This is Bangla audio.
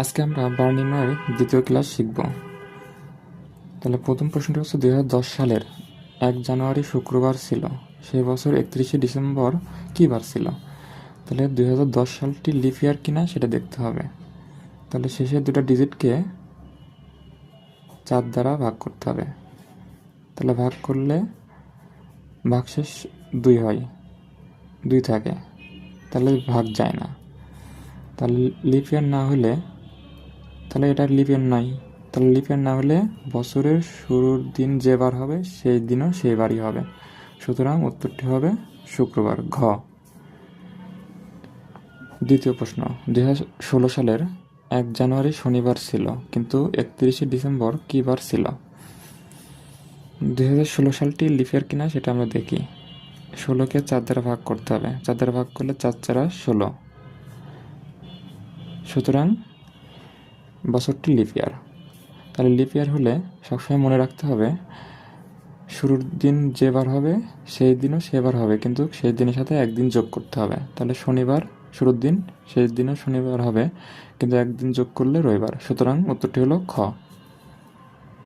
আজকে আমরা বার নির্ণয়ের দ্বিতীয় ক্লাস শিখব। তাহলে প্রথম প্রশ্নটি হচ্ছে 2010 সালের 1 জানুয়ারি শুক্রবার ছিল, সেই বছর 31শে ডিসেম্বর কী বার ছিল? তাহলে 2010 সালটি লিপ ইয়ার কিনা সেটা দেখতে হবে। তাহলে শেষের দুটো ডিজিটকে 4 দ্বারা ভাগ করতে হবে। তাহলে ভাগ করলে ভাগশেষ 2 হয়, 2 থাকে, তাহলে ভাগ যায় না। তাহলে লিপ ইয়ার না হলে, তাহলে এটা লিপ ইয়ার নয়। তাহলে লিপ ইয়ার না হলে বছরের শুরুর দিন যে বার হবে সেই দিনও সেই বারই হবে, সুতরাং উত্তরটি হবে শুক্রবার, ঘ। দ্বিতীয় প্রশ্ন, 2016 সালের 1 জানুয়ারি শনিবার ছিল, কিন্তু 31শে ডিসেম্বর কী বার ছিল? 2016 সালটি লিপ ইয়ার কিনা সেটা আমরা দেখি। 16কে 4 দ্বারা ভাগ করতে হবে, 4 দ্বারা ভাগ করলে 4 4 16, সুতরাং বছরটি লিপ ইয়ার। তাহলে লিপ ইয়ার হলে সবসময় মনে রাখতে হবে শুরুর দিন যে বার হবে সেই দিনও সেবার হবে, কিন্তু সেই দিনের সাথে একদিন যোগ করতে হবে। তাহলে শনিবার শুরুর দিন, সেই দিনও শনিবার হবে, কিন্তু একদিন যোগ করলে রবিবার, সুতরাং উত্তরটি হলো খ।